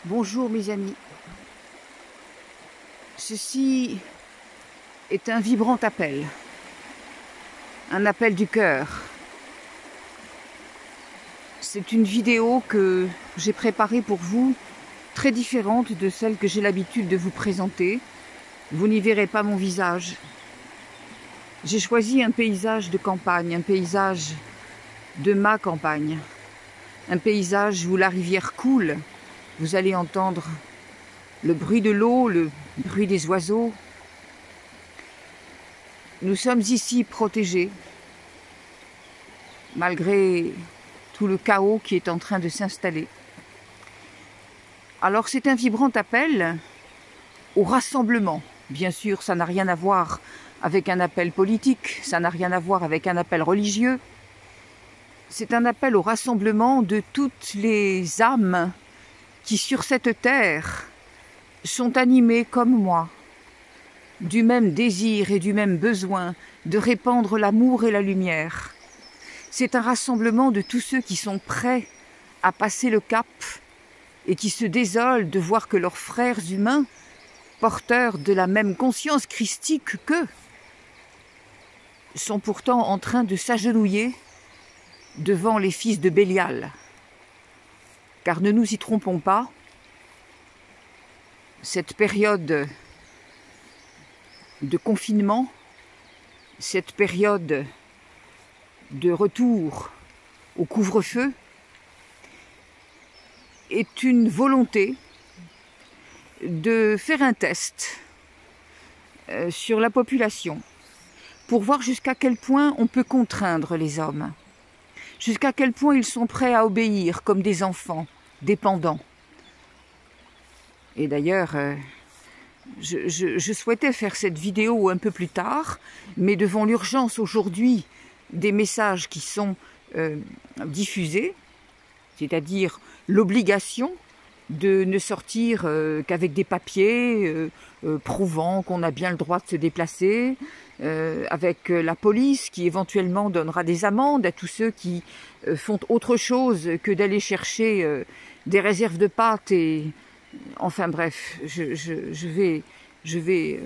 Bonjour mes amis. Ceci est un vibrant appel. Un appel du cœur. C'est une vidéo que j'ai préparée pour vous, très différente de celle que j'ai l'habitude de vous présenter. Vous n'y verrez pas mon visage. J'ai choisi un paysage de campagne, un paysage de ma campagne. Un paysage où la rivière coule. Vous allez entendre le bruit de l'eau, le bruit des oiseaux. Nous sommes ici protégés, malgré tout le chaos qui est en train de s'installer. Alors c'est un vibrant appel au rassemblement. Bien sûr, ça n'a rien à voir avec un appel politique, ça n'a rien à voir avec un appel religieux. C'est un appel au rassemblement de toutes les âmes qui sur cette terre sont animés comme moi, du même désir et du même besoin de répandre l'amour et la lumière. C'est un rassemblement de tous ceux qui sont prêts à passer le cap et qui se désolent de voir que leurs frères humains, porteurs de la même conscience christique qu'eux, sont pourtant en train de s'agenouiller devant les fils de Bélial. Car ne nous y trompons pas, cette période de confinement, cette période de retour au couvre-feu est une volonté de faire un test sur la population pour voir jusqu'à quel point on peut contraindre les hommes, jusqu'à quel point ils sont prêts à obéir comme des enfants dépendants. Et d'ailleurs, je souhaitais faire cette vidéo un peu plus tard, mais devant l'urgence aujourd'hui des messages qui sont diffusés, c'est-à-dire l'obligation de ne sortir qu'avec des papiers prouvant qu'on a bien le droit de se déplacer, avec la police qui éventuellement donnera des amendes à tous ceux qui font autre chose que d'aller chercher des réserves de pâtes et... Enfin bref, je vais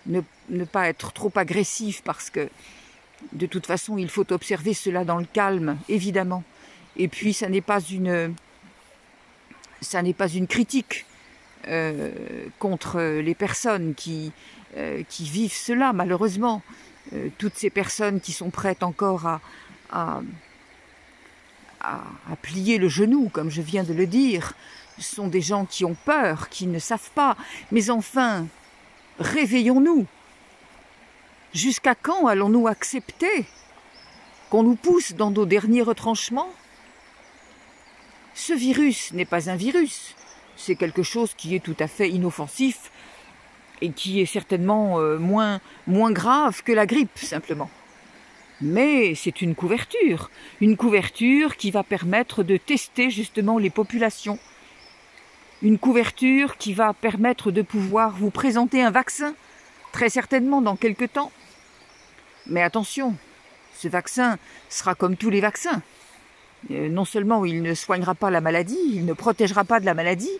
ne pas être trop agressif parce que de toute façon il faut observer cela dans le calme, évidemment. Et puis ça n'est pas une critique contre les personnes qui vivent cela, malheureusement. Toutes ces personnes qui sont prêtes encore à plier le genou, comme je viens de le dire, sont des gens qui ont peur, qui ne savent pas. Mais enfin, réveillons-nous. Jusqu'à quand allons-nous accepter qu'on nous pousse dans nos derniers retranchements? Ce virus n'est pas un virus. C'est quelque chose qui est tout à fait inoffensif et qui est certainement moins grave que la grippe, simplement. Mais c'est une couverture qui va permettre de tester justement les populations. Une couverture qui va permettre de pouvoir vous présenter un vaccin, très certainement dans quelque temps. Mais attention, ce vaccin sera comme tous les vaccins. Non seulement il ne soignera pas la maladie, il ne protégera pas de la maladie,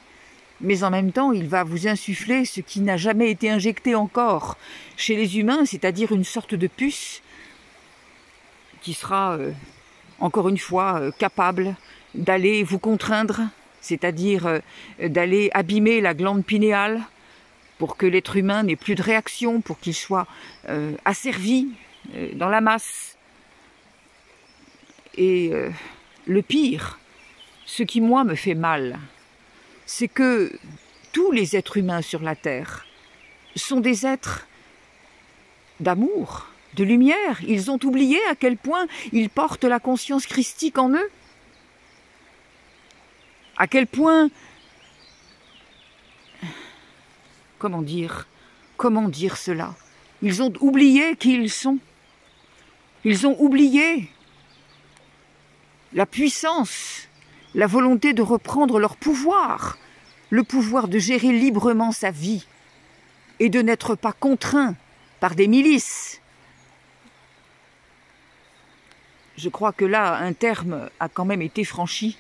mais en même temps il va vous insuffler ce qui n'a jamais été injecté encore chez les humains, c'est-à-dire une sorte de puce qui sera, encore une fois, capable d'aller vous contraindre, c'est-à-dire d'aller abîmer la glande pinéale pour que l'être humain n'ait plus de réaction, pour qu'il soit asservi dans la masse. Et le pire, ce qui moi me fait mal, c'est que tous les êtres humains sur la Terre sont des êtres d'amour, de lumière. Ils ont oublié à quel point ils portent la conscience christique en eux. À quel point, comment dire cela? Ils ont oublié qui ils sont. Ils ont oublié la puissance, la volonté de reprendre leur pouvoir, le pouvoir de gérer librement sa vie et de n'être pas contraint par des milices. Je crois que là, un terme a quand même été franchi.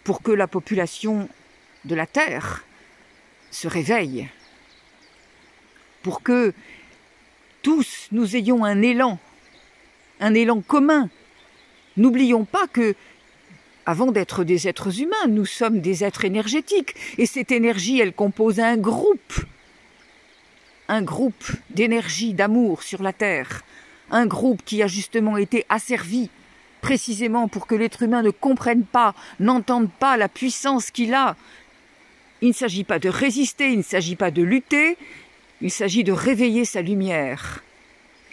pour que la population de la Terre se réveille, pour que tous nous ayons un élan commun. N'oublions pas que, avant d'être des êtres humains, nous sommes des êtres énergétiques, et cette énergie, elle compose un groupe d'énergie, d'amour sur la Terre, un groupe qui a justement été asservi précisément pour que l'être humain ne comprenne pas, n'entende pas la puissance qu'il a. Il ne s'agit pas de résister, il ne s'agit pas de lutter, il s'agit de réveiller sa lumière.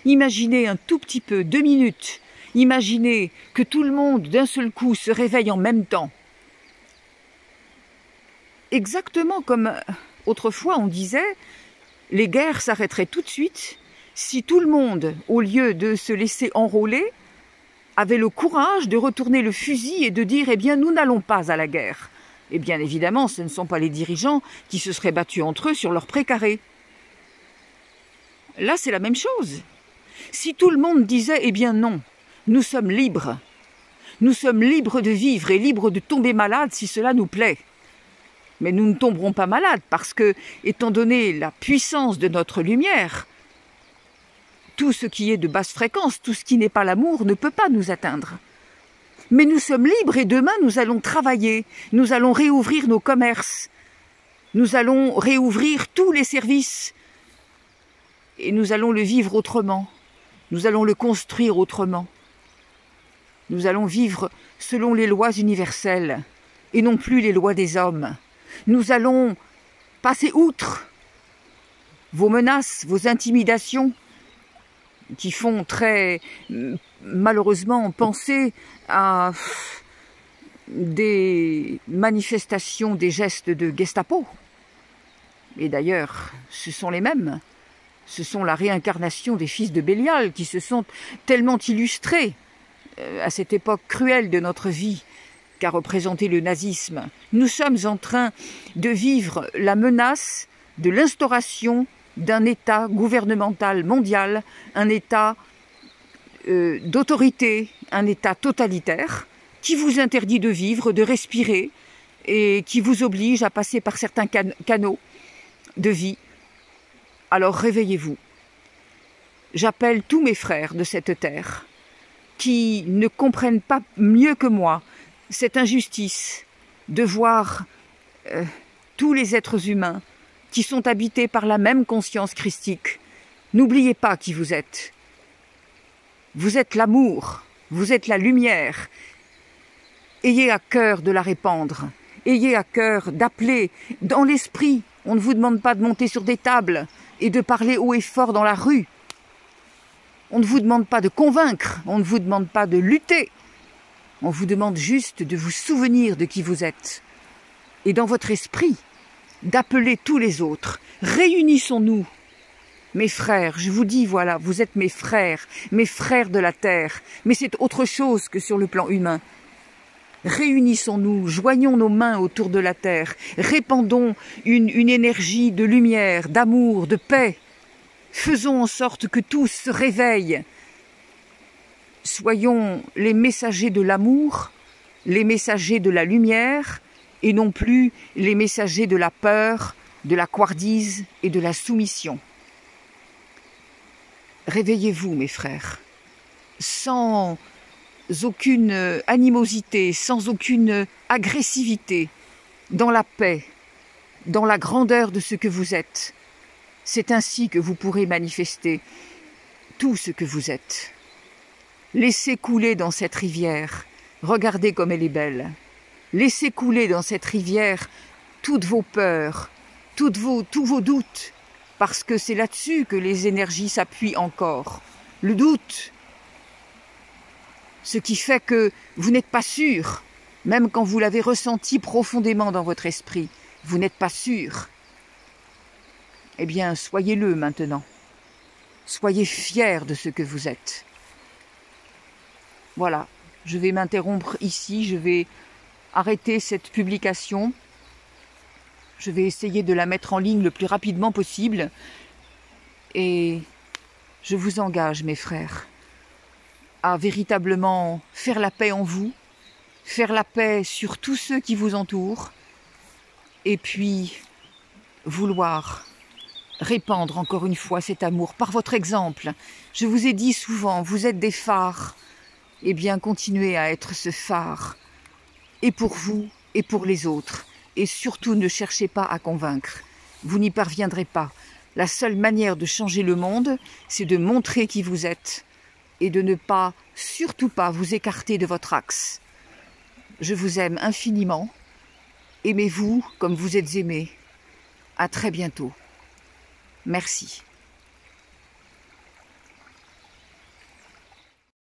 Imaginez un tout petit peu, 2 minutes, imaginez que tout le monde d'un seul coup se réveille en même temps. Exactement comme autrefois on disait, les guerres s'arrêteraient tout de suite si tout le monde, au lieu de se laisser enrôler, avait le courage de retourner le fusil et de dire « Eh bien, nous n'allons pas à la guerre ». Et bien évidemment, ce ne sont pas les dirigeants qui se seraient battus entre eux sur leur précaré. Là, c'est la même chose. Si tout le monde disait « Eh bien non, nous sommes libres de vivre et libres de tomber malades si cela nous plaît ». Mais nous ne tomberons pas malades parce que, étant donné la puissance de notre lumière, tout ce qui est de basse fréquence, tout ce qui n'est pas l'amour ne peut pas nous atteindre. Mais nous sommes libres et demain nous allons travailler, nous allons réouvrir nos commerces, nous allons réouvrir tous les services et nous allons le vivre autrement, nous allons le construire autrement. Nous allons vivre selon les lois universelles et non plus les lois des hommes. Nous allons passer outre vos menaces, vos intimidations, qui font très malheureusement penser à des manifestations, des gestes de Gestapo. Et d'ailleurs, ce sont les mêmes. Ce sont la réincarnation des fils de Bélial qui se sont tellement illustrés à cette époque cruelle de notre vie qu'a représenté le nazisme. Nous sommes en train de vivre la menace de l'instauration d'un État gouvernemental mondial, un État d'autorité, un État totalitaire, qui vous interdit de vivre, de respirer, et qui vous oblige à passer par certains canaux de vie. Alors réveillez-vous. J'appelle tous mes frères de cette terre, qui ne comprennent pas mieux que moi cette injustice de voir tous les êtres humains qui sont habités par la même conscience christique. N'oubliez pas qui vous êtes. Vous êtes l'amour, vous êtes la lumière. Ayez à cœur de la répandre. Ayez à cœur d'appeler dans l'esprit. On ne vous demande pas de monter sur des tables et de parler haut et fort dans la rue. On ne vous demande pas de convaincre, on ne vous demande pas de lutter. On vous demande juste de vous souvenir de qui vous êtes. Et dans votre esprit, d'appeler tous les autres. Réunissons-nous. Mes frères, je vous dis, voilà, vous êtes mes frères de la terre. Mais c'est autre chose que sur le plan humain. Réunissons-nous, joignons nos mains autour de la terre, répandons une énergie de lumière, d'amour, de paix. Faisons en sorte que tous se réveillent. Soyons les messagers de l'amour, les messagers de la lumière, et non plus les messagers de la peur, de la couardise et de la soumission. Réveillez-vous, mes frères, sans aucune animosité, sans aucune agressivité, dans la paix, dans la grandeur de ce que vous êtes. C'est ainsi que vous pourrez manifester tout ce que vous êtes. Laissez couler dans cette rivière, regardez comme elle est belle. Laissez couler dans cette rivière toutes vos peurs, tous vos doutes, parce que c'est là-dessus que les énergies s'appuient encore. Le doute, ce qui fait que vous n'êtes pas sûr, même quand vous l'avez ressenti profondément dans votre esprit, vous n'êtes pas sûr. Eh bien, soyez-le maintenant. Soyez fiers de ce que vous êtes. Voilà, je vais m'interrompre ici, je vais arrêter cette publication. Je vais essayer de la mettre en ligne le plus rapidement possible. Et je vous engage, mes frères, à véritablement faire la paix en vous, faire la paix sur tous ceux qui vous entourent, et puis vouloir répandre encore une fois cet amour par votre exemple. Je vous ai dit souvent, vous êtes des phares, eh bien continuez à être ce phare, et pour vous, et pour les autres. Et surtout ne cherchez pas à convaincre, vous n'y parviendrez pas. La seule manière de changer le monde, c'est de montrer qui vous êtes, et de ne pas, surtout pas, vous écarter de votre axe. Je vous aime infiniment, aimez-vous comme vous êtes aimés. À très bientôt. Merci.